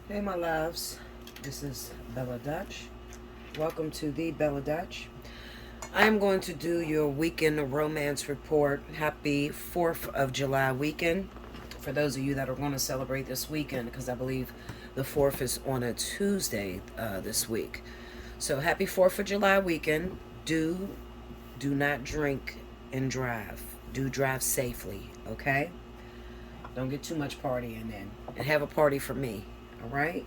Hey my loves, this is Bella Dutch. Welcome to the Bella Dutch. I'm going to do your weekend romance report. Happy 4th of July weekend. For those of you that are going to celebrate this weekend, because I believe the 4th is on a Tuesday this week. So happy 4th of July weekend. Do not drink and drive. Do drive safely, okay? Don't get too much partying in. And have a party for me. All right.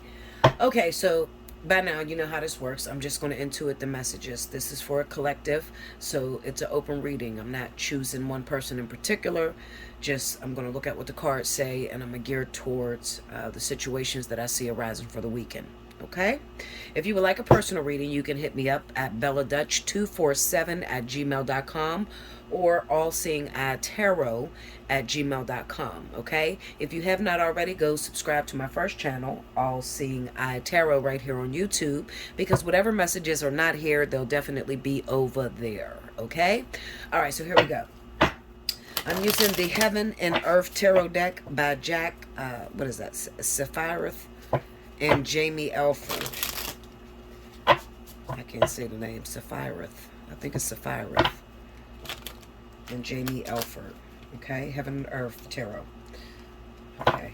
Okay, so by now you know how this works. I'm just going to intuit the messages. This is for a collective, so it's an open reading. I'm not choosing one person in particular. Just I'm going to look at what the cards say, and I'm going to gear towards the situations that I see arising for the weekend. Okay? If you would like a personal reading, you can hit me up at belladutch247@gmail.com or allseeingeyetarot@gmail.com. Okay? If you have not already, go subscribe to my first channel, All Seeing Eye Tarot, right here on YouTube, because whatever messages are not here, they'll definitely be over there. Okay? All right, so here we go. I'm using the Heaven and Earth Tarot deck by Jack, what is that, Sapphireth and Jamie Elford. I can't say the name, Sapphireth. I think it's Sapphireth and Jamie Elford. Okay, Heaven and Earth Tarot. Okay,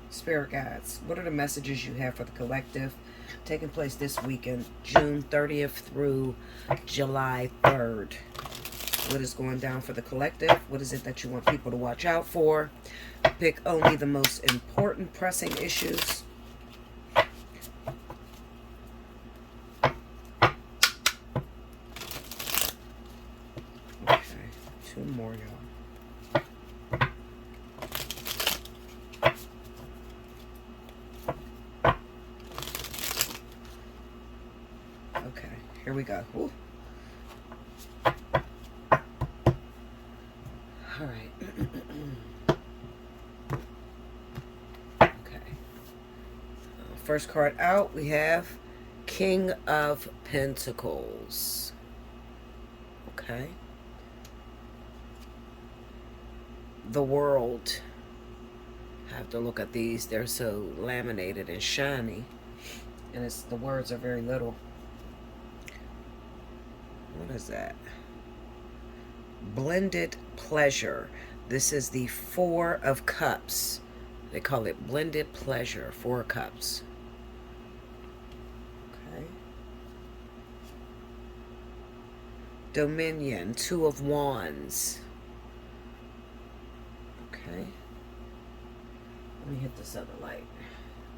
Spirit Guides, what are the messages you have for the collective taking place this weekend, June 30th through July 3rd? What is going down for the collective? What is it that you want people to watch out for? Pick only the most important pressing issues. Okay, two more, y'all. Okay, here we go. Ooh. All right. Okay. First card out, we have King of Pentacles. Okay. The World. I have to look at these. They're so laminated and shiny. And the words are very little. What is that? Blended Pleasure. This is the Four of Cups. They call it Blended Pleasure. 4 cups. Okay. Dominion. 2 of Wands. Okay. Let me hit this other light.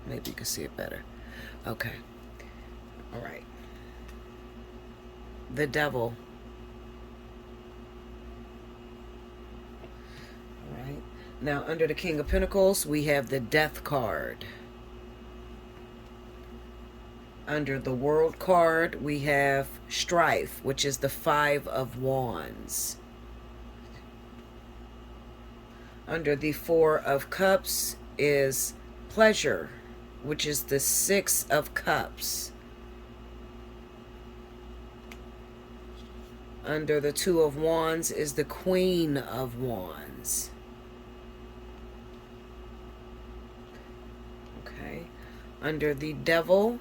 Maybe you can see it better. Okay. All right. The Devil. All right. Now, under the King of Pentacles, we have the Death card. Under the World card, we have Strife, which is the 5 of Wands. Under the 4 of Cups is Pleasure, which is the 6 of Cups. Under the 2 of Wands is the Queen of Wands. Okay. Under the Devil,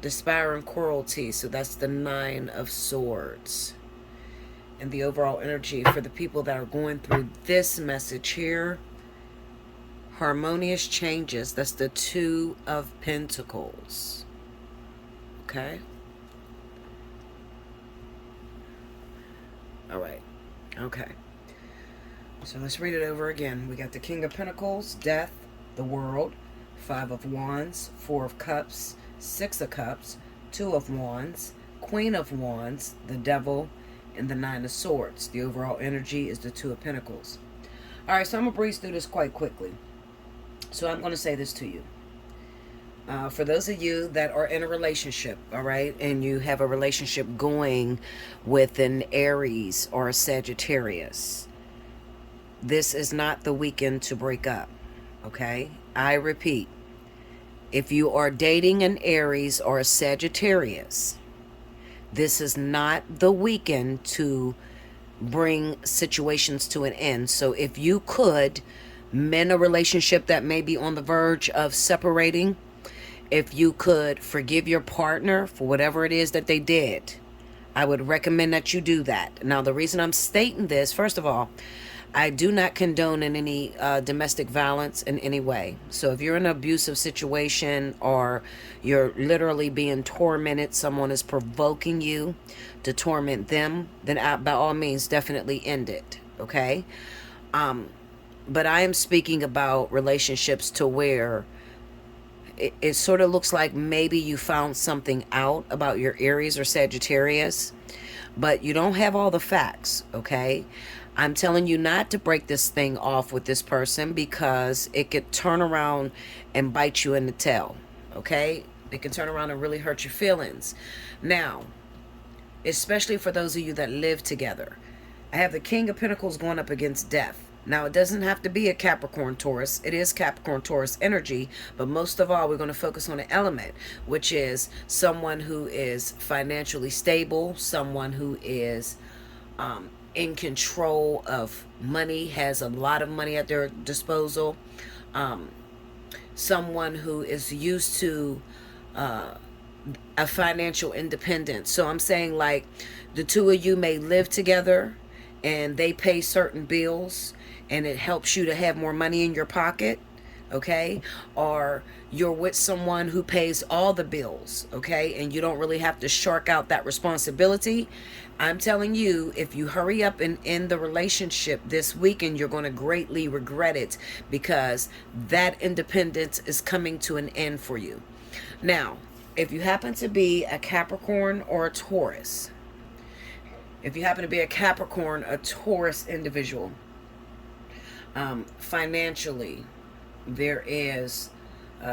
Despair and Cruelty. So that's the 9 of Swords. And the overall energy for the people that are going through this message here, harmonious changes. That's the 2 of Pentacles. Okay. All right. Okay. So let's read it over again. We got the King of Pentacles, Death, the World, 5 of Wands, 4 of Cups, 6 of Cups, 2 of Wands, Queen of Wands, the Devil, and the 9 of Swords. The overall energy is the 2 of Pentacles. All right, so I'm going to breeze through this quite quickly. So I'm going to say this to you. For those of you that are in a relationship, all right, and you have a relationship going with an Aries or a Sagittarius, this is not the weekend to break up, okay? I repeat, if you are dating an Aries or a Sagittarius, this is not the weekend to bring situations to an end. So if you could Men, a relationship that may be on the verge of separating. If you could forgive your partner for whatever it is that they did, I would recommend that you do that. Now, the reason I'm stating this, first of all, I do not condone in any domestic violence in any way. So if you're in an abusive situation or you're literally being tormented, someone is provoking you to torment them, then by all means, definitely end it. Okay? But I am speaking about relationships to where it sort of looks like maybe you found something out about your Aries or Sagittarius, but you don't have all the facts, okay? I'm telling you not to break this thing off with this person because it could turn around and bite you in the tail, okay? It can turn around and really hurt your feelings. Now, especially for those of you that live together, I have the King of Pentacles going up against Death. Now, it doesn't have to be a Capricorn Taurus. It is Capricorn Taurus energy, but most of all, we're going to focus on an element, which is someone who is financially stable, someone who is in control of money, has a lot of money at their disposal, someone who is used to a financial independence. So I'm saying, like, the two of you may live together and they pay certain bills and it helps you to have more money in your pocket, okay? Or you're with someone who pays all the bills, okay? And you don't really have to shark out that responsibility. I'm telling you, if you hurry up and end the relationship this weekend, you're going to greatly regret it because that independence is coming to an end for you. Now, if you happen to be a Capricorn or a Taurus, if you happen to be a Capricorn, a Taurus individual, financially, there is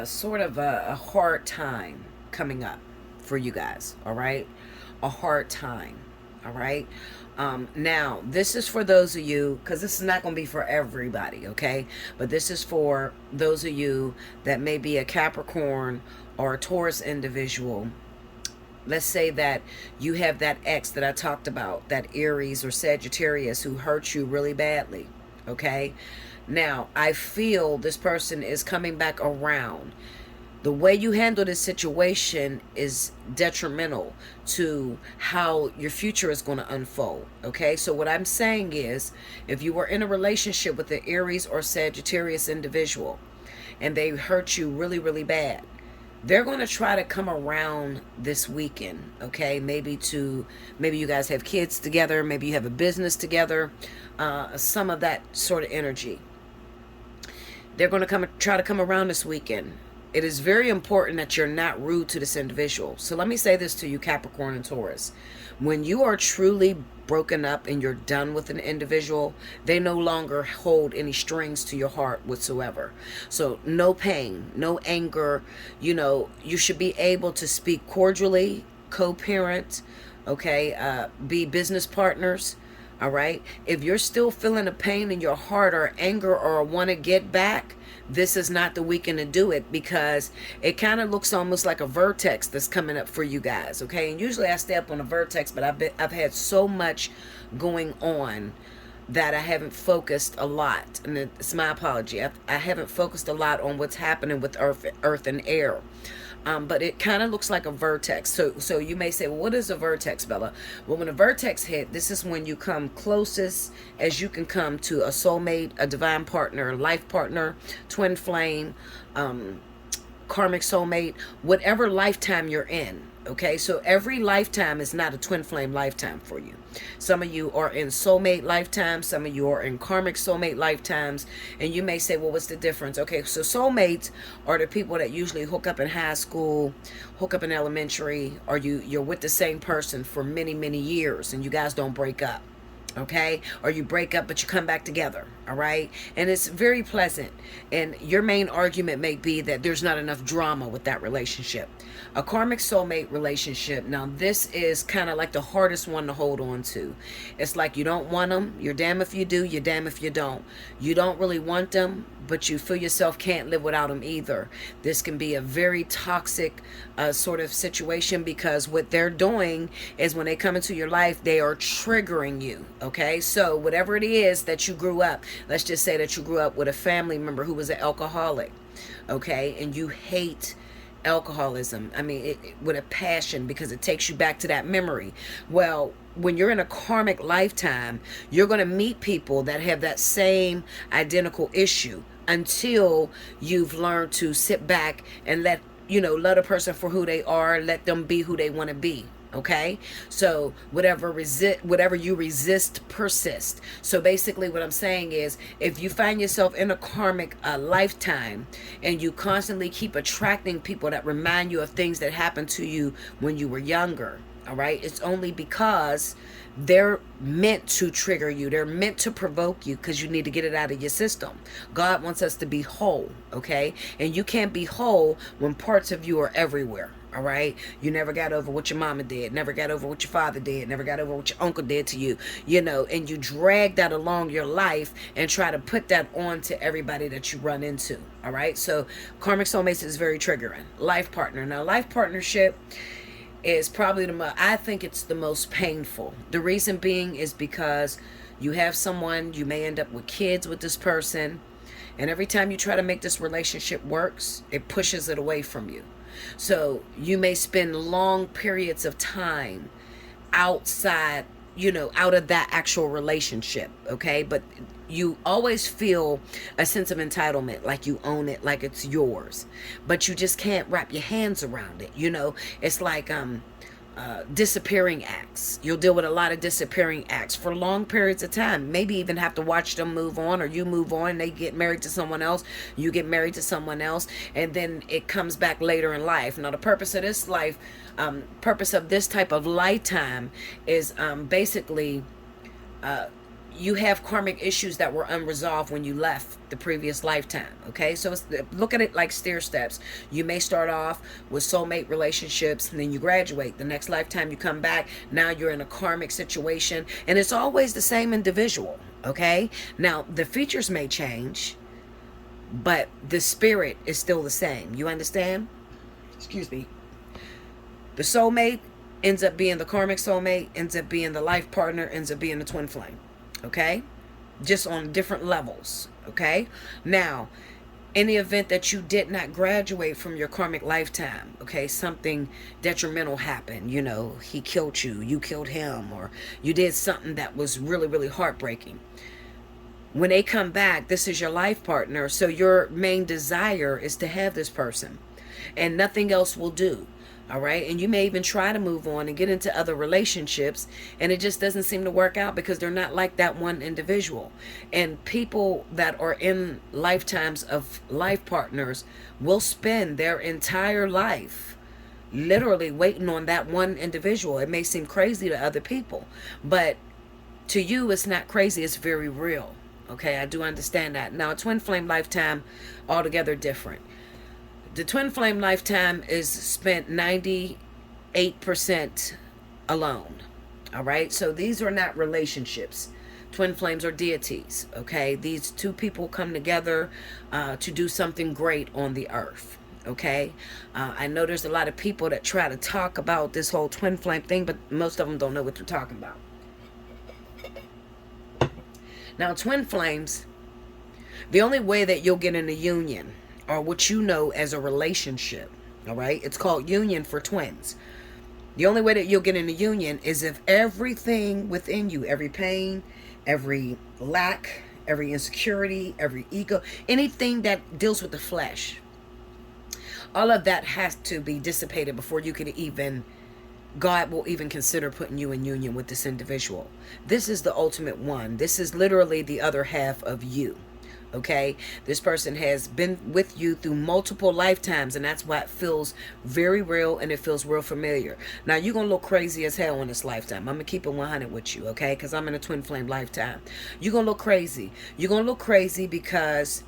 sort of a hard time coming up for you guys, all right? A hard time, all right? Now, this is for those of you, because this is not going to be for everybody, okay? But this is for those of you that may be a Capricorn or a Taurus individual. Let's say that you have that ex that I talked about, that Aries or Sagittarius who hurt you really badly, okay? Now, I feel this person is coming back around. The way you handle this situation is detrimental to how your future is going to unfold, okay? So what I'm saying is, if you were in a relationship with the Aries or Sagittarius individual and they hurt you really, really bad, they're going to try to come around this weekend, okay? Maybe you guys have kids together, maybe you have a business together, some of that sort of energy. They're going to try to come around this weekend. It is very important that you're not rude to this individual. So let me say this to you, Capricorn and Taurus. When you are truly broken up and you're done with an individual, they no longer hold any strings to your heart whatsoever. So no pain, no anger. You know, you should be able to speak cordially, co-parent, okay, be business partners. All right. If you're still feeling a pain in your heart or anger or want to get back, this is not the weekend to do it because it kind of looks almost like a vertex that's coming up for you guys. Okay. And usually I stay up on a vertex, but I've had so much going on that I haven't focused a lot. And it's my apology. I haven't focused a lot on what's happening with earth and air. But it kind of looks like a vertex. So you may say, well, what is a vertex, Bella? Well, when a vertex hit, this is when you come closest as you can come to a soulmate, a divine partner, a life partner, twin flame, karmic soulmate, whatever lifetime you're in. Okay, so every lifetime is not a twin flame lifetime for you. Some of you are in soulmate lifetimes, some of you are in karmic soulmate lifetimes, and you may say, well, what's the difference? Okay, so soulmates are the people that usually hook up in high school, hook up in elementary, or you're with the same person for many, many years, and you guys don't break up. Okay, or you break up but you come back together. All right, and it's very pleasant, and your main argument may be that there's not enough drama with that relationship. A karmic soulmate relationship, now this is kind of like the hardest one to hold on to. It's like you don't want them, you're damn if you do, you're damn if you don't. You don't really want them, but you feel yourself can't live without them either. This can be a very toxic sort of situation because what they're doing is when they come into your life, they are triggering you. Okay, so whatever it is that you grew up, Let's just say that you grew up with a family member who was an alcoholic, okay, and you hate alcoholism. I mean, with a passion, because it takes you back to that memory. Well, when you're in a karmic lifetime, you're going to meet people that have that same identical issue until you've learned to sit back and let a person for who they are, let them be who they want to be. Okay, so whatever you resist persists. So basically what I'm saying is, if you find yourself in a karmic lifetime and you constantly keep attracting people that remind you of things that happened to you when you were younger, all right, it's only because they're meant to trigger you. They're meant to provoke you, because you need to get it out of your system. God wants us to be whole, okay? And you can't be whole when parts of you are everywhere. All right, you never got over what your mama did, never got over what your father did, never got over what your uncle did to you, and you drag that along your life and try to put that on to everybody that you run into. All right, so karmic soulmates is very triggering. Life partner. Now, life partnership is probably I think it's the most painful. The reason being is because you have someone, you may end up with kids with this person, and every time you try to make this relationship works, it pushes it away from you. So you may spend long periods of time outside, out of that actual relationship, okay? But you always feel a sense of entitlement, like you own it, like it's yours. But you just can't wrap your hands around it, It's like disappearing acts. You'll deal with a lot of disappearing acts for long periods of time. Maybe even have to watch them move on, or you move on, they get married to someone else, you get married to someone else, and then it comes back later in life. Now, the purpose of this life, purpose of this type of lifetime is basically you have karmic issues that were unresolved when you left the previous lifetime, okay? So look at it like stair steps. You may start off with soulmate relationships, and then you graduate. The next lifetime you come back, now you're in a karmic situation, and it's always the same individual, okay? Now, the features may change, but the spirit is still the same. You understand? Excuse me. The soulmate ends up being the karmic soulmate, ends up being the life partner, ends up being the twin flame. Okay, just on different levels. Okay, now, in the event that you did not graduate from your karmic lifetime, okay, something detrimental happened, he killed you, you killed him, or you did something that was really, really heartbreaking. When they come back, this is your life partner, so your main desire is to have this person, and nothing else will do. All right, and you may even try to move on and get into other relationships, and it just doesn't seem to work out because they're not like that one individual. And people that are in lifetimes of life partners will spend their entire life literally waiting on that one individual. It may seem crazy to other people, but to you it's not crazy, it's very real. Okay, I do understand that. Now, a twin flame lifetime, altogether different. The twin flame lifetime is spent 98% alone. All right. So these are not relationships. Twin flames are deities. Okay. These two people come together to do something great on the earth. Okay. I know there's a lot of people that try to talk about this whole twin flame thing, but most of them don't know what they're talking about. Now, twin flames, the only way that you'll get in a union, or what you know as a relationship, all right? It's called union for twins. The only way that you'll get in a union is if everything within you, every pain, every lack, every insecurity, every ego, anything that deals with the flesh, all of that has to be dissipated before you can God will even consider putting you in union with this individual. This is the ultimate one. This is literally the other half of you. Okay, this person has been with you through multiple lifetimes, and that's why it feels very real, and it feels real familiar. Now, you're going to look crazy as hell in this lifetime. I'm going to keep it 100 with you, okay, because I'm in a twin flame lifetime. You're going to look crazy. You're going to look crazy because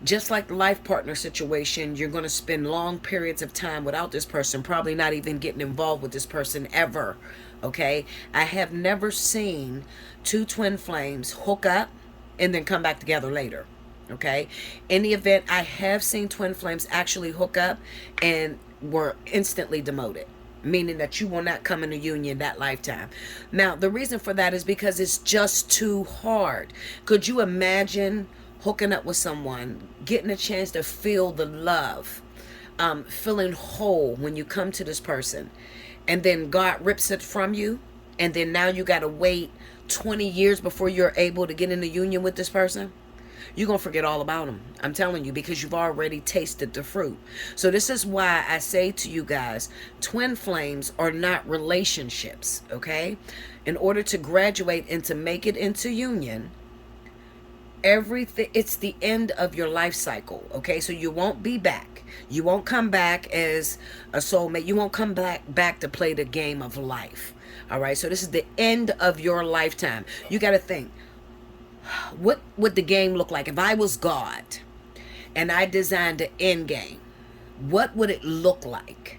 just like the life partner situation, you're going to spend long periods of time without this person, probably not even getting involved with this person ever, okay? I have never seen two twin flames hook up and then come back together later. Okay, in the event, I have seen twin flames actually hook up and were instantly demoted. meaning that you will not come in a union that lifetime. Now, the reason for that is because it's just too hard. Could you imagine hooking up with someone, getting a chance to feel the love, feeling whole when you come to this person, and then God rips it from you, and then now you got to wait 20 years before you're able to get in a union with this person? You're going to forget all about them. I'm telling you, because you've already tasted the fruit. So this is why I say to you guys, twin flames are not relationships, okay? In order to graduate and to make it into union, everything, it's the end of your life cycle, okay? So you won't be back. You won't come back as a soulmate. You won't come back to play the game of life. All right? So this is the end of your lifetime. You got to think, what would the game look like if I was God and I designed an end game? What would it look like?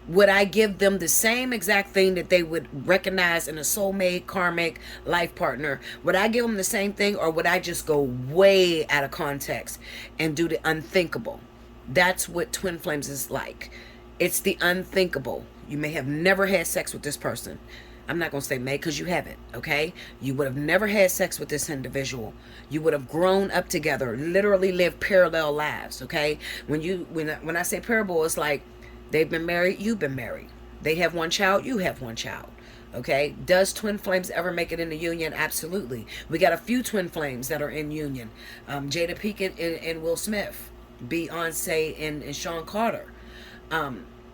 Would I give them the same exact thing that they would recognize in a soulmate, karmic, life partner? Would I give them the same thing, or would I just go way out of context and do the unthinkable? That's what twin flames is like. It's the unthinkable. You may have never had sex with this person. I'm not going to say may, because you haven't, okay? You would have never had sex with this individual. You would have grown up together, literally lived parallel lives, okay? When I say parallel, it's like they've been married, you've been married. They have one child, you have one child, okay? Does twin flames ever make it in a union? Absolutely. We got a few twin flames that are in union. Jada Pinkett and Will Smith, Beyonce and Sean Carter.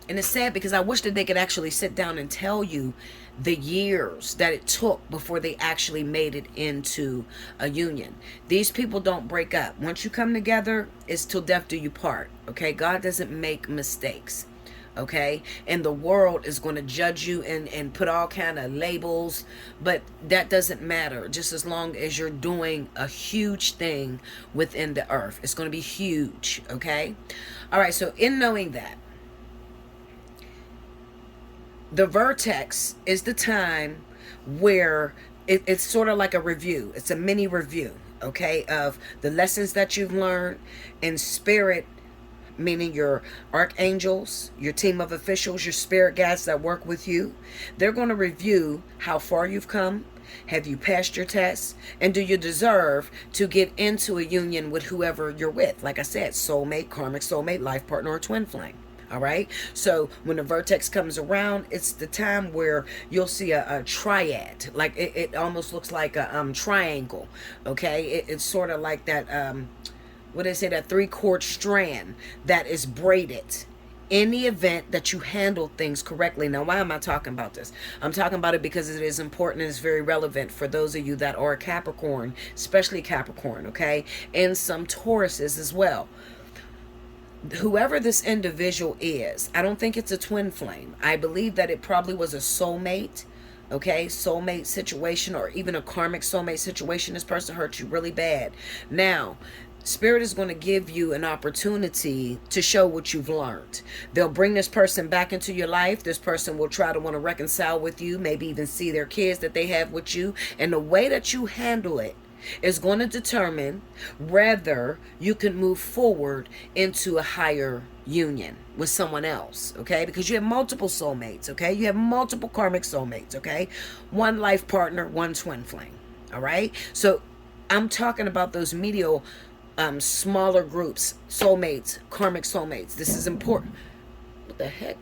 And it's sad because I wish that they could actually sit down and tell you the years that it took before they actually made it into a union. These people don't break up. Once you come together, it's till death do you part. Okay? God doesn't make mistakes. Okay? And the world is going to judge you and put all kind of labels, but that doesn't matter. Just as long as you're doing a huge thing within the earth. It's going to be huge. Okay? All right. So in knowing that, the vertex is the time where it's sort of like a review. It's a mini review, okay, of the lessons that you've learned in spirit, meaning your archangels, your team of officials, your spirit guides that work with you. They're going to review how far you've come. Have you passed your tests? And do you deserve to get into a union with whoever you're with? Like I said, soulmate, karmic soulmate, life partner, or twin flame. All right. So when the vertex comes around, it's the time where you'll see a triad. Like it almost looks like a triangle. Okay. It's sort of like that, what do they say, that 3-cord strand that is braided. In the event that you handle things correctly. Now, why am I talking about this? I'm talking about it because it is important and it's very relevant for those of you that are Capricorn, especially Capricorn, okay? And some Tauruses as well. Whoever this individual is, I don't think it's a twin flame. I believe that it probably was a soulmate, okay? Soulmate situation, or even a karmic soulmate situation. This person hurt you really bad. Now, Spirit is going to give you an opportunity to show what you've learned. They'll bring this person back into your life. This person will try to want to reconcile with you, maybe even see their kids that they have with you. And the way that you handle it is going to determine whether you can move forward into a higher union with someone else, okay? Because you have multiple soulmates, okay? You have multiple karmic soulmates, okay? One life partner, one twin flame, all right? So I'm talking about those medial, smaller groups, soulmates, karmic soulmates. This is important. What the heck?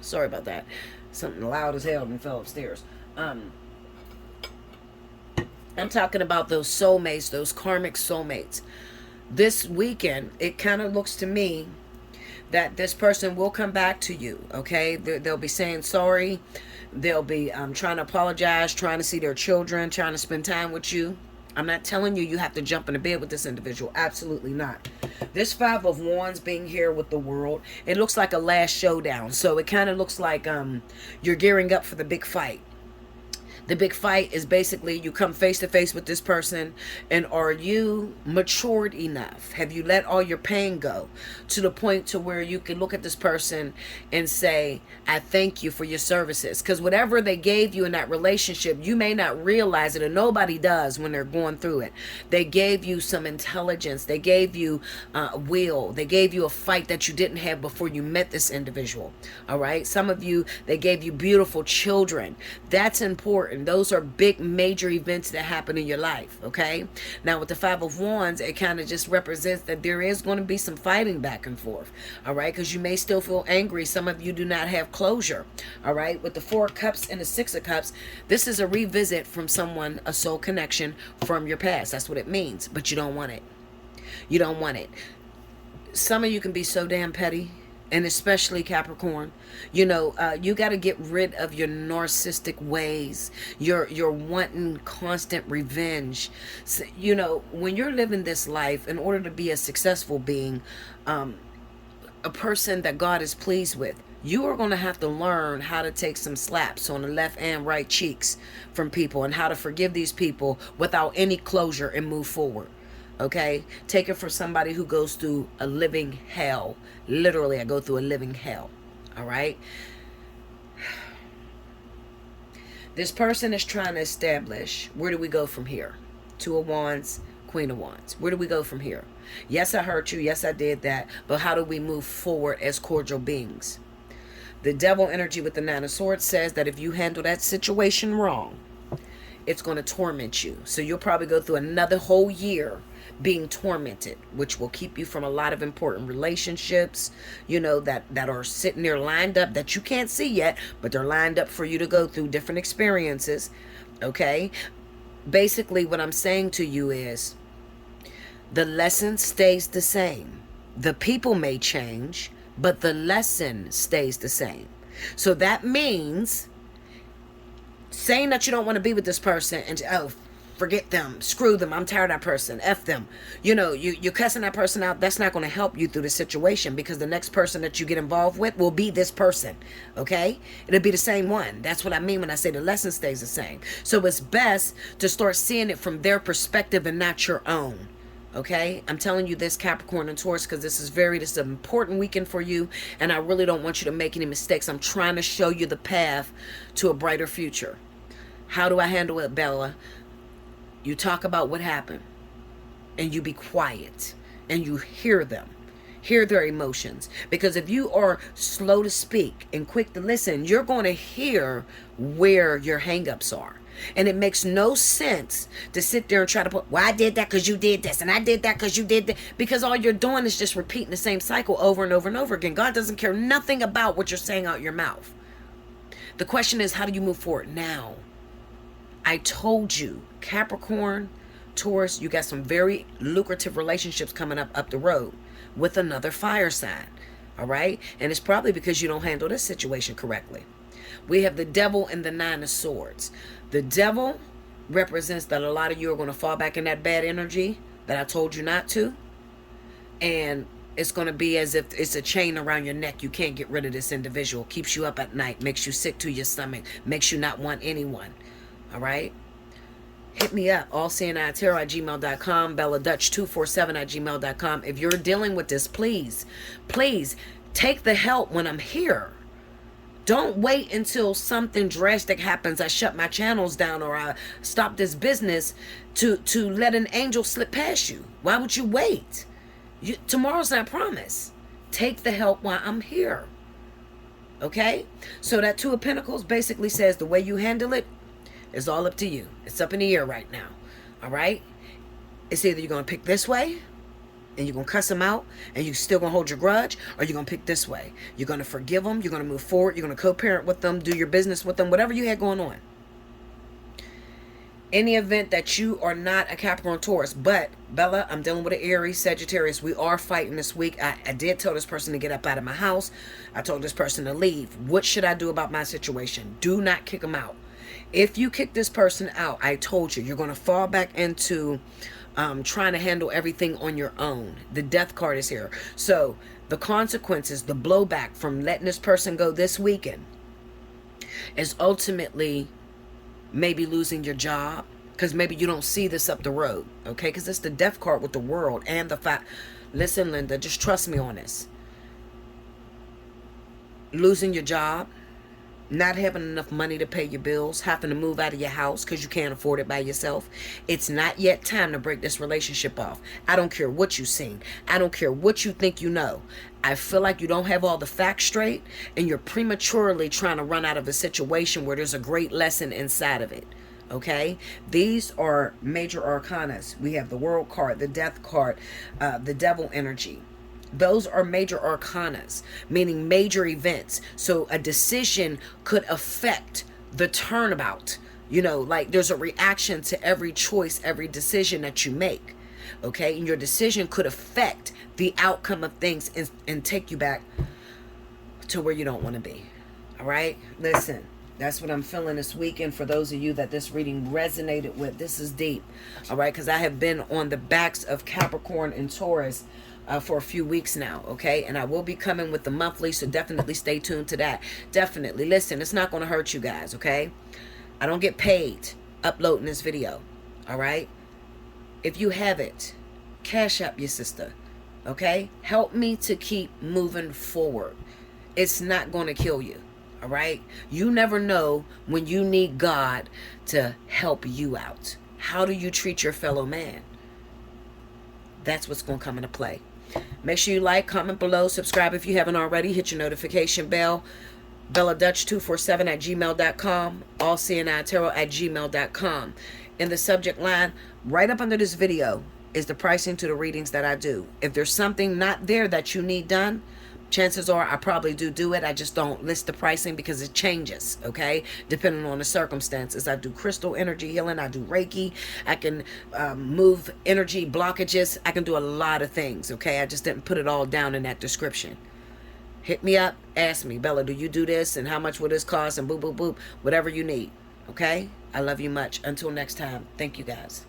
Sorry about that. Something loud as hell and fell upstairs. I'm talking about those soulmates, those karmic soulmates. This weekend, it kind of looks to me that this person will come back to you, okay? They'll be saying sorry. They'll be trying to apologize, trying to see their children, trying to spend time with you. I'm not telling you you have to jump into bed with this individual. Absolutely not. This 5 of Wands being here with the World, it looks like a last showdown. So it kind of looks like you're gearing up for the big fight. The big fight is basically you come face to face with this person, and are you matured enough? Have you let all your pain go to the point to where you can look at this person and say, I thank you for your services? Because whatever they gave you in that relationship, you may not realize it, and nobody does when they're going through it. They gave you some intelligence. They gave you will. They gave you a fight that you didn't have before you met this individual. All right. Some of you, they gave you beautiful children. That's important. Those are big, major events that happen in your life. Okay. Now with the Five of Wands, it kind of just represents that there is going to be some fighting back and forth. All right. Because you may still feel angry. Some of you do not have closure. All right. With the Four of Cups and the Six of Cups, this is a revisit from someone, a soul connection from your past. That's what it means. But you don't want it. You don't want it. Some of you can be so damn petty, and especially Capricorn. You know, you got to get rid of your narcissistic ways. You're wanting constant revenge. So, you know, when you're living this life, in order to be a successful being, a person that God is pleased with, you are going to have to learn how to take some slaps on the left and right cheeks from people, and how to forgive these people without any closure and move forward. Okay, take it for somebody who goes through a living hell. Literally, I go through a living hell. All right. This person is trying to establish, where do we go from here? Two of Wands, Queen of Wands. Where do we go from here? Yes, I hurt you. Yes, I did that. But how do we move forward as cordial beings? The Devil energy with the Nine of Swords says that if you handle that situation wrong, it's going to torment you. So you'll probably go through another whole year being tormented, which will keep you from a lot of important relationships, you know, that are sitting there lined up that you can't see yet, but they're lined up for you to go through different experiences. Okay. Basically what I'm saying to you is the lesson stays the same. The people may change, but the lesson stays the same. So that means saying that you don't want to be with this person and, oh, forget them, screw them, I'm tired of that person, F them. You know, you're cussing that person out. That's not going to help you through the situation, because the next person that you get involved with will be this person. Okay? It'll be the same one. That's what I mean when I say the lesson stays the same. So it's best to start seeing it from their perspective and not your own. Okay, I'm telling you this, Capricorn and Taurus, because this is an important weekend for you, and I really don't want you to make any mistakes. I'm trying to show you the path to a brighter future. How do I handle it, Bella? You talk about what happened, and you be quiet, and you hear them. Hear their emotions. Because if you are slow to speak and quick to listen, you're going to hear where your hangups are. And it makes no sense to sit there and try to put, well, I did that because you did this, and I did that because you did that. Because all you're doing is just repeating the same cycle over and over and over again. God doesn't care nothing about what you're saying out your mouth. The question is, how do you move forward now? I told you, Capricorn, Taurus, you got some very lucrative relationships coming up the road with another fire sign. All right? And it's probably because you don't handle this situation correctly. We have the Devil and the Nine of Swords. The Devil represents that a lot of you are going to fall back in that bad energy that I told you not to. And it's going to be as if it's a chain around your neck. You can't get rid of this individual. Keeps you up at night. Makes you sick to your stomach. Makes you not want anyone. All right? Hit me up. Allseeingeyetarot@gmail.com. BellaDutch247@gmail.com. If you're dealing with this, please take the help when I'm here. Don't wait until something drastic happens. I shut my channels down, or I stop this business to let an angel slip past you. Why would you wait? Tomorrow's not promised. Take the help while I'm here. Okay? So that Two of Pentacles basically says the way you handle it is all up to you. It's up in the air right now. All right? It's either you're going to pick this way, and you're going to cuss them out, and you're still going to hold your grudge, or you're going to pick this way. You're going to forgive them. You're going to move forward. You're going to co-parent with them, do your business with them, whatever you had going on. Any event that you are not a Capricorn, Taurus, but Bella, I'm dealing with an Aries, Sagittarius. We are fighting this week. I did tell this person to get up out of my house. I told this person to leave. What should I do about my situation? Do not kick them out. If you kick this person out, I told you, you're going to fall back into trying to handle everything on your own. The Death card is here. So the consequences, the blowback from letting this person go this weekend is ultimately maybe losing your job, because maybe you don't see this up the road, okay? Because it's the death card with the world and the fact. Listen, Linda, just trust me on this. Losing your job, not having enough money to pay your bills, having to move out of your house because you can't afford it by yourself. It's not yet time to break this relationship off. I don't care what you've seen. I don't care what you think you know. I feel like you don't have all the facts straight, and you're prematurely trying to run out of a situation where there's a great lesson inside of it. Okay, these are major arcanas. We have the world card, the death card, the devil energy. Those are major arcanas, meaning major events. So a decision could affect the turnabout. You know, like there's a reaction to every choice, every decision that you make. Okay, and your decision could affect the outcome of things and take you back to where you don't want to be. All right, listen. That's what I'm feeling this weekend. For those of you that this reading resonated with, this is deep. All right, because I have been on the backs of Capricorn and Taurus for a few weeks now, okay? And I will be coming with the monthly, so definitely stay tuned to that. Definitely. Listen, it's not going to hurt you guys, okay? I don't get paid uploading this video, all right? If you have it, cash up your sister, okay? Help me to keep moving forward. It's not going to kill you. All right. You never know when you need God to help you out. How do you treat your fellow man? That's what's going to come into play. Make sure you like, comment below, subscribe if you haven't already. Hit your notification bell. BellaDutch247@gmail.com. Allseeingeyetarot@gmail.com. In the subject line, right up under this video, is the pricing to the readings that I do. If there's something not there that you need done, chances are I probably do it. I just don't list the pricing because it changes, okay? Depending on the circumstances. I do crystal energy healing. I do Reiki. I can move energy blockages. I can do a lot of things, okay? I just didn't put it all down in that description. Hit me up. Ask me, Bella, do you do this? And how much will this cost? And boop, boop, boop. Whatever you need, okay? I love you much. Until next time. Thank you, guys.